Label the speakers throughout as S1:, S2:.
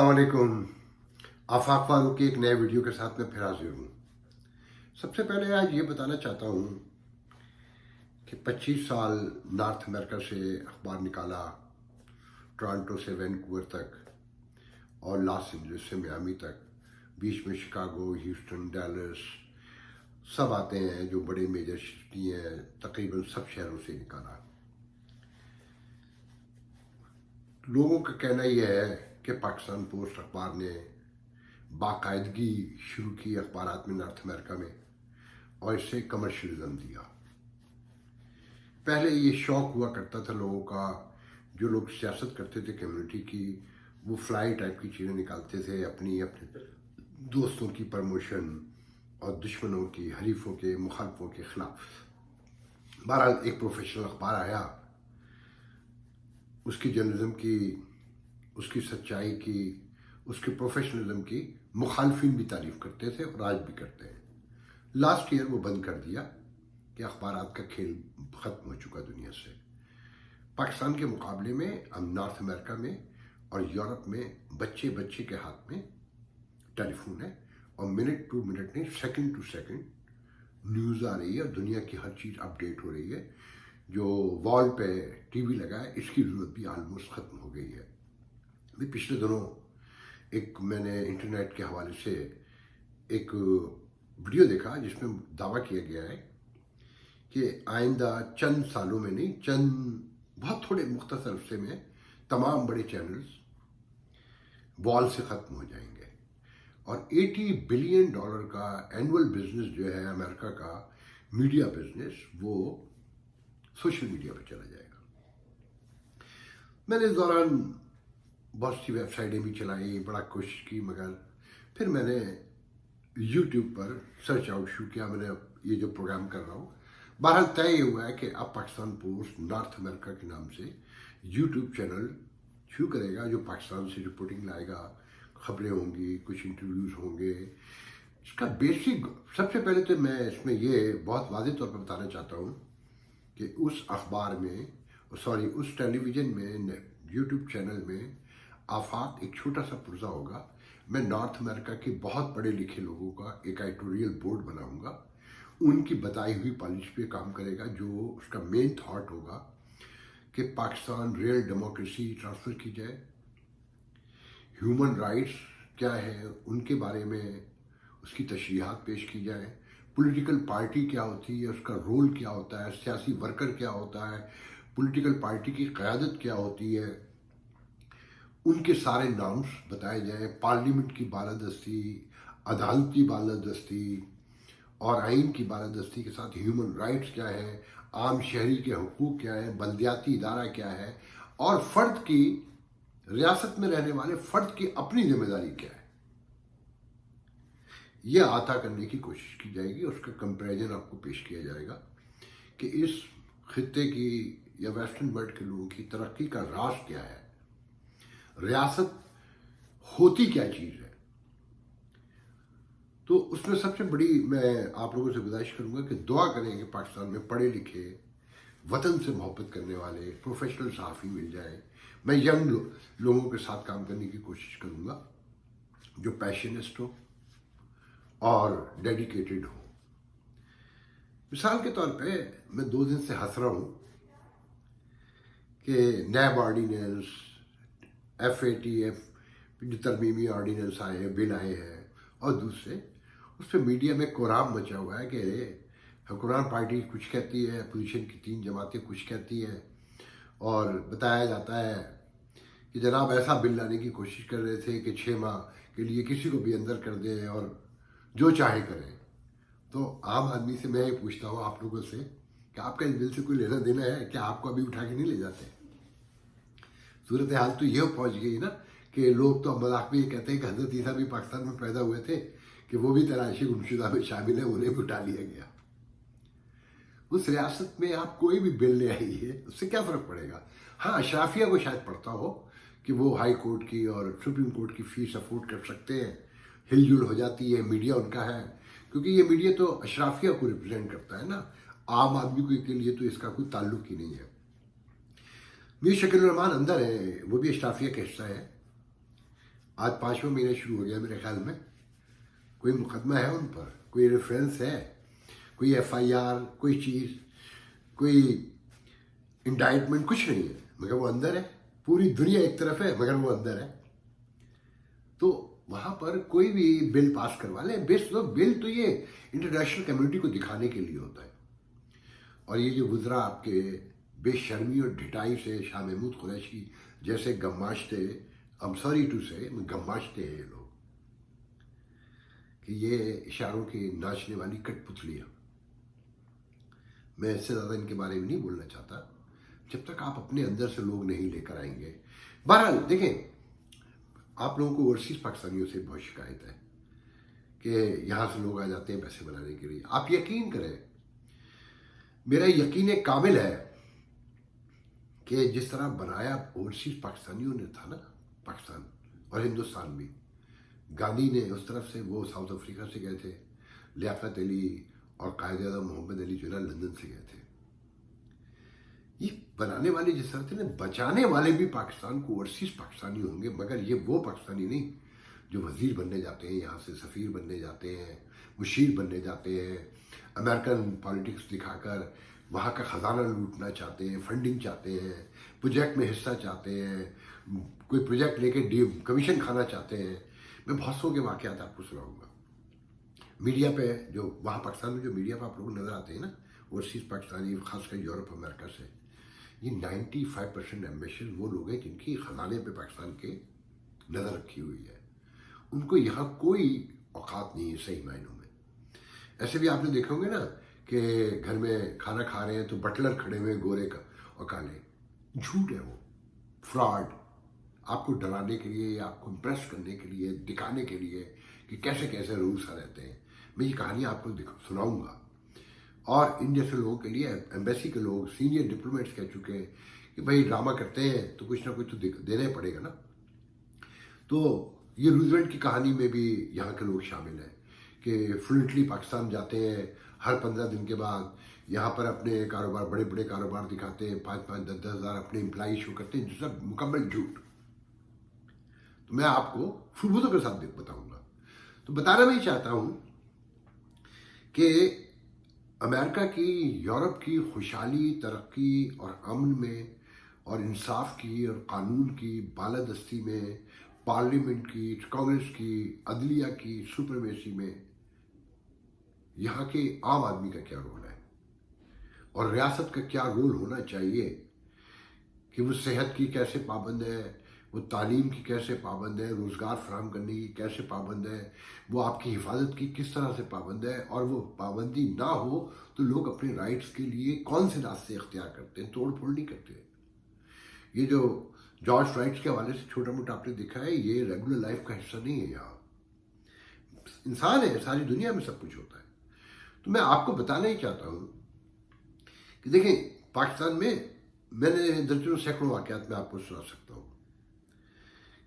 S1: अस्सलाम वालेकुम। आफाक फारूक की एक नए वीडियो के साथ मैं फिर हाजिर हूँ। सबसे पहले आज ये बताना चाहता हूँ कि 25 साल नॉर्थ अमेरिका से अखबार निकाला, टोरंटो से वैनकूवर तक और लॉस एंजलिस से मियामी तक, बीच में शिकागो, ह्यूस्टन, डैलस सब आते हैं जो बड़े मेजर सिटी हैं, तकरीबन सब शहरों से निकाला। लोगों का कहना यह है कि पाकिस्तान पोस्ट अखबार ने बाकायदगी शुरू की अखबारात में नॉर्थ अमेरिका में और इससे कमर्शलिज्म दिया। पहले ये शौक हुआ करता था लोगों का, जो लोग सियासत करते थे कम्युनिटी की, वो फ्लाई टाइप की चीज़ें निकालते थे अपने दोस्तों की प्रमोशन और दुश्मनों की, हरीफों के, मुखालफों के खिलाफ। बहरहाल एक प्रोफेशनल अखबार आया, उसकी जर्नलिज्म की, उसकी सच्चाई की, उसके प्रोफेशनलिज्म की मुखालफिन भी तारीफ करते थे और आज भी करते हैं। लास्ट ईयर वो बंद कर दिया कि अखबारात का खेल ख़त्म हो चुका दुनिया से। पाकिस्तान के मुकाबले में अब नॉर्थ अमेरिका में और यूरोप में बच्चे बच्चे के हाथ में टेलीफोन है और मिनट टू मिनट नहीं, सेकंड टू सेकंड न्यूज़ आ रही है, दुनिया की हर चीज़ अपडेट हो रही है। जो वॉल पे टीवी लगा है इसकी ज़रूरत भी आलमोस्ट ख़त्म हो गई है। अभी पिछले दिनों एक मैंने इंटरनेट के हवाले से एक वीडियो देखा जिसमें दावा किया गया है कि आइंदा चंद सालों में नहीं, चंद बहुत थोड़े मुख्तसर अरसे में तमाम बड़े चैनल्स वॉल से ख़त्म हो जाएंगे और $80 बिलियन का एनुअल बिजनेस जो है अमेरिका का मीडिया बिजनेस, वो सोशल मीडिया पर चला जाएगा। मैंने इस दौरान बहुत सी वेबसाइटें भी चलाई, बड़ा कोशिश की, मगर फिर मैंने यूट्यूब पर सर्च आउट शुरू किया। मैंने ये जो प्रोग्राम कर रहा हूँ, बहरहाल तय हुआ है कि अब पाकिस्तान पोस्ट नॉर्थ अमेरिका के नाम से यूट्यूब चैनल शुरू करेगा, जो पाकिस्तान से रिपोर्टिंग लाएगा, खबरें होंगी, कुछ इंटरव्यूज़ होंगे। इसका बेसिक, सबसे पहले तो मैं इसमें ये बहुत वाज़ेह तौर पर बताना चाहता हूँ कि उस अखबार में, सॉरी, उस टेलीविज़न में, यूट्यूब चैनल में आफाक एक छोटा सा पुर्जा होगा। मैं नॉर्थ अमेरिका के बहुत पढ़े लिखे लोगों का एक एडिटोरियल बोर्ड बनाऊंगा, उनकी बताई हुई पॉलिसी पे काम करेगा, जो उसका मेन थॉट होगा कि पाकिस्तान रियल डेमोक्रेसी ट्रांसफ़र की जाए, ह्यूमन राइट्स क्या है उनके बारे में उसकी तशरीहात पेश की जाए, पॉलिटिकल पार्टी क्या होती है, उसका रोल क्या होता है, सियासी वर्कर क्या होता है, पॉलिटिकल पार्टी की क़यादत क्या होती है, उनके सारे नाम्स बताए जाएं, पार्लियामेंट की बालादस्ती, अदालत की बालादस्ती और आइन की बालादस्ती के साथ ह्यूमन राइट्स क्या है, आम शहरी के हकूक़ क्या है, बल्दियाती इदारा क्या है और फ़र्द की, रियासत में रहने वाले फ़र्द की अपनी जिम्मेदारी क्या है, ये आता करने की कोशिश की जाएगी। उसका कंपैरिजन आपको पेश किया जाएगा कि इस खित्ते की या वेस्टर्न वर्ल्ड के लोगों की तरक्की का राज क्या है, रियासत होती क्या चीज़ है। तो उसमें सबसे बड़ी मैं आप लोगों से गुजारिश करूंगा कि दुआ करें कि पाकिस्तान में पढ़े लिखे, वतन से मोहब्बत करने वाले प्रोफेशनल सहाफ़ी मिल जाए। मैं यंग लोगों के साथ काम करने की कोशिश करूंगा जो पैशनिस्ट हो और डेडिकेटेड हो। मिसाल के तौर पे मैं 2 दिन से हंस रहा हूँ कि नैब ऑर्डिनेंस, FATF जो तरमीमी ऑर्डिनेंस आए हैं, बिल आए हैं, और दूसरे उस पर मीडिया में कोराम मचा हुआ है कि हुक्मरान पार्टी कुछ कहती है, अपोजिशन की 3 जमातें कुछ कहती हैं, और बताया जाता है कि जनाब ऐसा बिल लाने की कोशिश कर रहे थे कि 6 माह के लिए किसी को भी अंदर कर दें और जो चाहे करें। तो आम आदमी से मैं ये पूछता हूँ आप लोगों से कि आपका इस बिल से कोई लेना देना है क्या? आपको अभी उठा के नहीं ले जाते? सूरत हाल तो ये पहुँच गई ना कि लोग तो मजाक में ये कहते हैं कि हज़रत ईसा भी पाकिस्तान में पैदा हुए थे, कि वो भी तलाशी गुमशुदा में शामिल है, उन्हें भी उठा लिया गया। उस रियासत में आप कोई भी बिल ले आइए, उससे क्या फ़र्क पड़ेगा? हाँ, अशराफिया को शायद पड़ता हो कि वो हाई कोर्ट की और सुप्रीम कोर्ट की फ़ीस अफोर्ड कर सकते हैं, हिलजुल हो जाती है, मीडिया उनका है, क्योंकि ये मीडिया तो अशराफिया को रिप्रेजेंट करता है ना, आम आदमी के लिए तो इसका कोई ताल्लुक ही नहीं है। मीर शकील रहमान अंदर है, वो भी अशराफिया का हिस्सा है। आज 5वां महीना शुरू हो गया मेरे ख्याल में, कोई मुकदमा है उन पर, कोई रेफरेंस है, कोई FIR, कोई चीज़, कोई इंडाइटमेंट, कुछ नहीं है, मगर वो अंदर है। पूरी दुनिया एक तरफ है मगर वो अंदर है। तो वहाँ पर कोई भी बिल पास करवा ले, बिल तो ये इंटरनेशनल कम्युनिटी को दिखाने के लिए होता है। और ये जो गुजरा आपके बेशर्मी और ढिठाई से शाह महमूद कुरैशी जैसे गम्माशते, आई एम सॉरी टू से, गम्माशते हैं ये लोग, कि ये इशारों की नाचने वाली कठपुतलियाँ। मैं इससे ज़्यादा इनके बारे में नहीं बोलना चाहता जब तक आप अपने अंदर से लोग नहीं लेकर आएंगे। बहरहाल देखें, आप लोगों को ओवरसीज पाकिस्तानियों से बहुत शिकायत है कि यहाँ से लोग आ जाते हैं पैसे बनाने के लिए। आप यकीन करें, मेरा यकीन कामिल है कि जिस तरह बनाया ओवरसीज पाकिस्तानियों ने था ना, पाकिस्तान और हिंदुस्तान भी, गांधी ने उस तरफ से, वो साउथ अफ्रीका से गए थे, लियाकत अली और कायद-ए-आज़म मोहम्मद अली जिन्ना लंदन से गए थे। ये बनाने वाले जिस तरह थे ना, बचाने वाले भी पाकिस्तान को ओवरसीज पाकिस्तानी होंगे, मगर ये वो पाकिस्तानी नहीं जो वजीर बनने जाते हैं, यहाँ से सफ़ीर बनने जाते हैं, मुशीर बनने जाते हैं, अमेरिकन पॉलिटिक्स दिखाकर वहाँ का ख़जाना लूटना चाहते हैं, फंडिंग चाहते हैं, प्रोजेक्ट में हिस्सा चाहते हैं, कोई प्रोजेक्ट लेके कमीशन खाना चाहते हैं। मैं बहुत सौ के वाक़यात आपको सुनाऊँगा। मीडिया पे जो वहाँ पाकिस्तान में जो मीडिया पे आप लोग नज़र आते हैं ना, ओवरसीज पाकिस्तानी, खासकर यूरोप अमेरिका से, ये 95% एम्बेसडर वो लोग हैं जिनकी खजाने पे पाकिस्तान के नज़र रखी हुई है। उनको यहाँ कोई औकात नहीं है सही मायनों में। ऐसे भी आपने देखा होंगे ना कि घर में खाना खा रहे हैं तो बटलर खड़े हुए गोरे का और काले। झूठ है वो, फ्रॉड, आपको डराने के लिए, आपको इम्प्रेस करने के लिए, दिखाने के लिए कि कैसे कैसे रूसा रहते हैं। मैं ये कहानी आपको सुनाऊंगा। और इन जैसे लोगों के लिए एम्बेसी के लोग, सीनियर डिप्लोमेट्स कह चुके हैं कि भाई ड्रामा करते हैं तो कुछ ना कुछ तो देना ही पड़ेगा ना। तो ये रूजवेल्ट की कहानी में भी यहाँ के लोग शामिल हैं कि फ्लुएंटली पाकिस्तान जाते हैं, हर 15 दिन के बाद यहाँ पर अपने कारोबार, बड़े बड़े कारोबार दिखाते हैं, 5-5, 10-10 हज़ार अपने एम्प्लाई शो करते हैं, जो सब मुकम्मल झूठ। तो मैं आपको सबूतों के साथ बताऊंगा। तो बताना मैं चाहता हूँ कि अमेरिका की, यूरोप की खुशहाली, तरक्की और अमन में और इंसाफ की और कानून की बालादस्ती में, पार्लियामेंट की, कांग्रेस की, अदलिया की सुप्रीमेसी में यहाँ के आम आदमी का क्या रोल है और रियासत का क्या रोल होना चाहिए कि वो सेहत की कैसे पाबंद है, वो तालीम की कैसे पाबंद है, रोज़गार फराहम करने की कैसे पाबंद है, वो आपकी हिफाजत की किस तरह से पाबंद है, और वो पाबंदी ना हो तो लोग अपने राइट्स के लिए कौन से रास्ते इख्तियार करते हैं, तोड़ फोड़ नहीं करते। ये जो जॉर्ज राइट्स के हवाले से छोटा मोटा आपने देखा है, ये रेगुलर लाइफ का हिस्सा नहीं है। यहाँ इंसान है, सारी दुनिया में सब कुछ होता है। तो मैं आपको बताना ही चाहता हूँ कि देखें, पाकिस्तान में मैंने दर्जनों सैकड़ों वाक़यात में आपको सुना सकता हूँ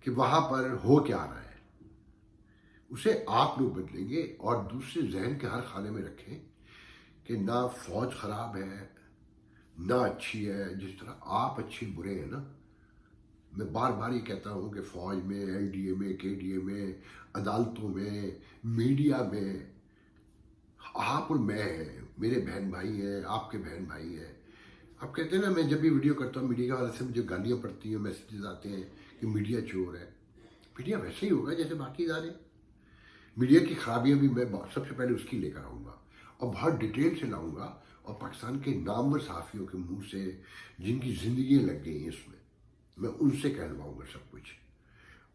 S1: कि वहाँ पर हो क्या रहा है। उसे आप लोग बदलेंगे और दूसरे जहन के हर खाने में रखें कि ना फौज ख़राब है ना अच्छी है। जिस तरह आप अच्छे बुरे हैं ना, मैं बार बार ये कहता हूँ कि फ़ौज में, LDA में, KDA में, अदालतों में, मीडिया में आप और मैं हैं, मेरे बहन भाई हैं, आपके बहन भाई हैं। आप कहते हैं ना, मैं जब भी वीडियो करता हूँ मीडिया वाले से मुझे गालियाँ पड़ती हैं, मैसेजेस आते हैं कि मीडिया चोर है। मीडिया वैसे ही होगा जैसे बाकी इदारे। मीडिया की खराबियाँ भी मैं सबसे पहले उसकी लेकर आऊँगा और बहुत डिटेल से लाऊँगा, और पाकिस्तान के नामवर सहाफ़ियों के मुंह से, जिनकी ज़िंदगियाँ लग गई हैं इसमें, मैं उनसे कहलवाऊँगा सब कुछ।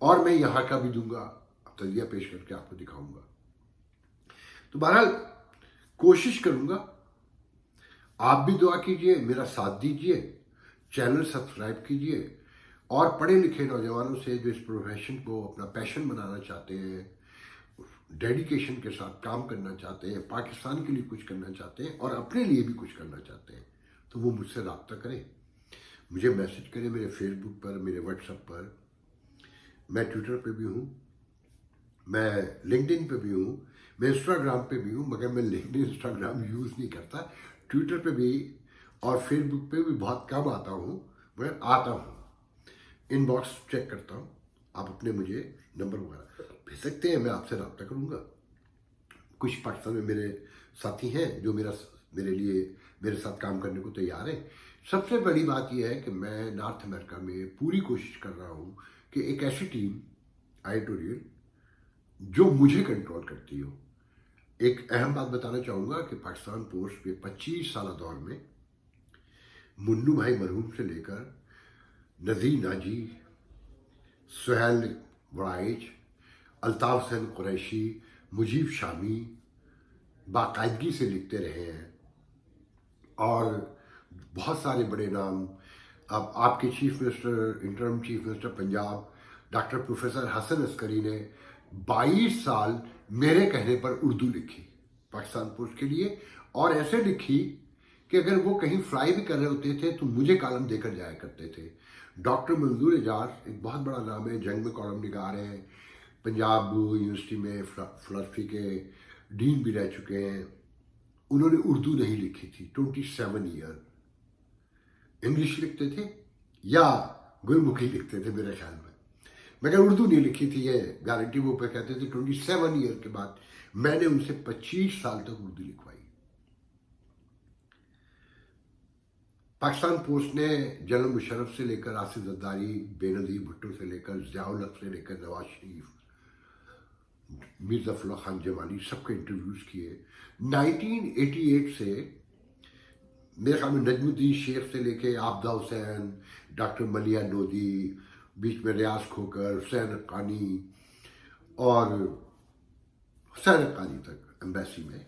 S1: और मैं यहाँ का भी दूंगा, तजिया पेश करके आपको दिखाऊँगा। तो बहरहाल कोशिश करूँगा, आप भी दुआ कीजिए, मेरा साथ दीजिए, चैनल सब्सक्राइब कीजिए, और पढ़े लिखे नौजवानों से जो इस प्रोफेशन को अपना पैशन बनाना चाहते हैं, डेडिकेशन के साथ काम करना चाहते हैं, पाकिस्तान के लिए कुछ करना चाहते हैं और अपने लिए भी कुछ करना चाहते हैं, तो वो मुझसे रब्ता करें, मुझे मैसेज करें मेरे फेसबुक पर, मेरे व्हाट्सएप पर। मैं ट्विटर पे भी हूँ, मैं लिंक्डइन पे भी हूँ, मैं इंस्टाग्राम पे भी हूँ, मगर मैं लिंक्डइन इंस्टाग्राम यूज़ नहीं करता। ट्विटर पे भी और फेसबुक पे भी बहुत कम आता हूँ, मगर आता हूँ, इनबॉक्स चेक करता हूँ آپ اپنے مجھے نمبر وغیرہ بھیج سکتے ہیں, میں آپ سے رابطہ کروں گا. کچھ پاکستان میں میرے ساتھی ہیں جو میرے ساتھ کام کرنے کو تیار ہیں. سب سے بڑی بات یہ ہے کہ میں نارتھ امریکہ میں پوری کوشش کر رہا ہوں کہ ایک ایسی ٹیم ایڈیٹوریل جو مجھے کنٹرول کرتی ہو. ایک اہم بات بتانا چاہوں گا کہ پاکستان پوسٹ کے 25 سالہ دور میں منو بھائی مرحوم سے لے کر نذیر ناجی, سہیل وڑائچ, الطاف حسین قریشی, مجیب شامی باقاعدگی سے لکھتے رہے ہیں. اور بہت سارے بڑے نام, اب آپ کے chief minister, interim chief minister Punjab doctor professor Hasan Askari نے 22 سال میرے کہنے پر اردو لکھی پاکستان پوسٹ کے لیے, اور ایسے لکھی کہ اگر وہ کہیں فلائی بھی کر رہے ہوتے تھے تو مجھے کالم دے کر جایا کرتے تھے. ڈاکٹر منظور اعجاز ایک بہت بڑا نام ہے, جنگ میں کالم نگار ہیں, پنجاب یونیورسٹی میں فلسفی کے ڈین بھی رہ چکے ہیں. انہوں نے اردو نہیں لکھی تھی 27 ایئر. انگلش لکھتے تھے یا گرمکھی لکھتے تھے میرے خیال میں, مگر اردو نہیں لکھی تھی, یہ گارنٹی وہ پہ کہتے تھے. 27 ایئر کے بعد میں نے ان سے 25 سال تک اردو لکھوائی. پاکستان پوسٹ نے جنرل مشرف سے لے کر آصف زرداری, بے نظیر بھٹو سے لے کر ضیاء الحق سے لے کر نواز شریف, مرزا فضل خان جمالی, سب کے انٹرویوز کیے. 1988 سے میرے خیال میں نجم الدین شیخ سے لے کے عابدہ حسین, ڈاکٹر ملیہ نودی, بیچ میں ریاض کھوکر, حسین حقانی اور حسین حقانی تک ایمبیسی میں,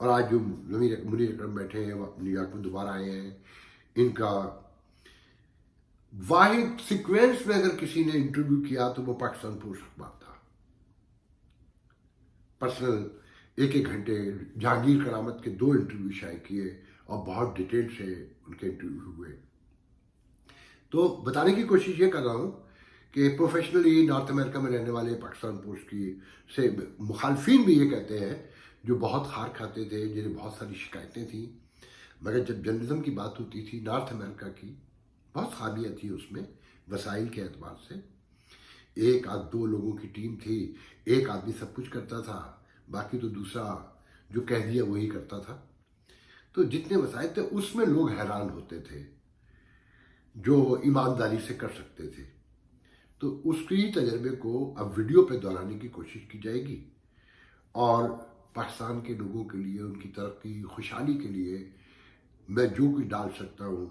S1: اور آج جو منیر اکرم بیٹھے ہیں وہ نیو یارک میں دوبارہ آئے ہیں. ان کا واحد سیکوینس میں اگر کسی نے انٹرویو کیا تو وہ پاکستان پوسٹ اخبار تھا. پرسنل 1 گھنٹے جہانگیر کرامت کے 2 انٹرویو شائع کیے اور بہت ڈیٹیل سے ان کے انٹرویو ہوئے. تو بتانے کی کوشش یہ کر رہا ہوں کہ پروفیشنلی نارتھ امریکہ میں رہنے والے پاکستان پوسٹ کی سے مخالفین بھی یہ کہتے ہیں, جو بہت خار کھاتے تھے, جنہیں بہت ساری شکایتیں تھیں, مگر جب جرنلزم کی بات ہوتی تھی نارتھ امریکہ کی بہت خامیاں تھیں اس میں وسائل کے اعتبار سے. 1 آدھ 2 لوگوں کی ٹیم تھی, ایک آدمی سب کچھ کرتا تھا, باقی تو دوسرا جو کہہ دیا وہی کرتا تھا. تو جتنے وسائل تھے اس میں لوگ حیران ہوتے تھے جو ایمانداری سے کر سکتے تھے. تو اس کی تجربے کو اب ویڈیو پہ دہرانے کی کوشش کی جائے گی, اور پاکستان کے لوگوں کے لیے, ان کی ترقی خوشحالی کے لیے میں جو کچھ ڈال سکتا ہوں.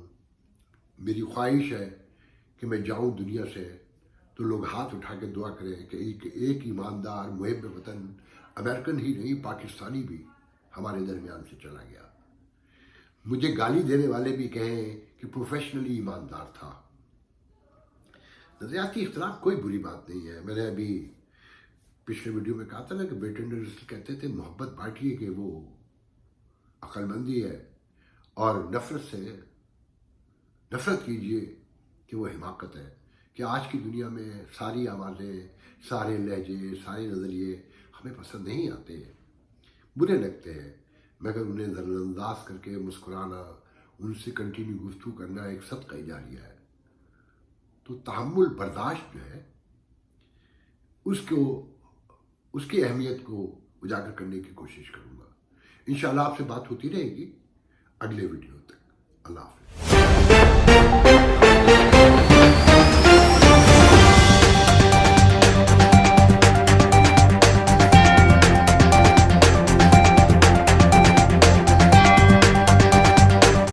S1: میری خواہش ہے کہ میں جاؤں دنیا سے تو لوگ ہاتھ اٹھا کے دعا کریں کہ ایک ایماندار محب وطن, امریکن ہی نہیں پاکستانی بھی ہمارے درمیان سے چلا گیا. مجھے گالی دینے والے بھی کہیں کہ پروفیشنلی ایماندار تھا. نظریاتی اختلاف کوئی بری بات نہیں ہے. میں نے ابھی پچھلے ویڈیو میں کہا تھا نا کہ برٹن رسل کہتے تھے محبت بانٹیے کہ وہ عقل مندی ہے, اور نفرت کیجیے کہ وہ حماقت ہے. کہ آج کی دنیا میں ساری آوازیں, سارے لہجے, سارے نظریے ہمیں پسند نہیں آتے ہیں, برے لگتے ہیں, مگر انہیں نظر انداز کر کے مسکرانا, ان سے کنٹینیو گفتگو کرنا ایک صدقہ جاریہ ہے. تو تحمل, برداشت جو ہے اس کی اہمیت کو اجاگر کرنے کی کوشش کروں گا. انشاءاللہ آپ سے بات ہوتی رہے گی اگلے ویڈیو تک. اللہ حافظ.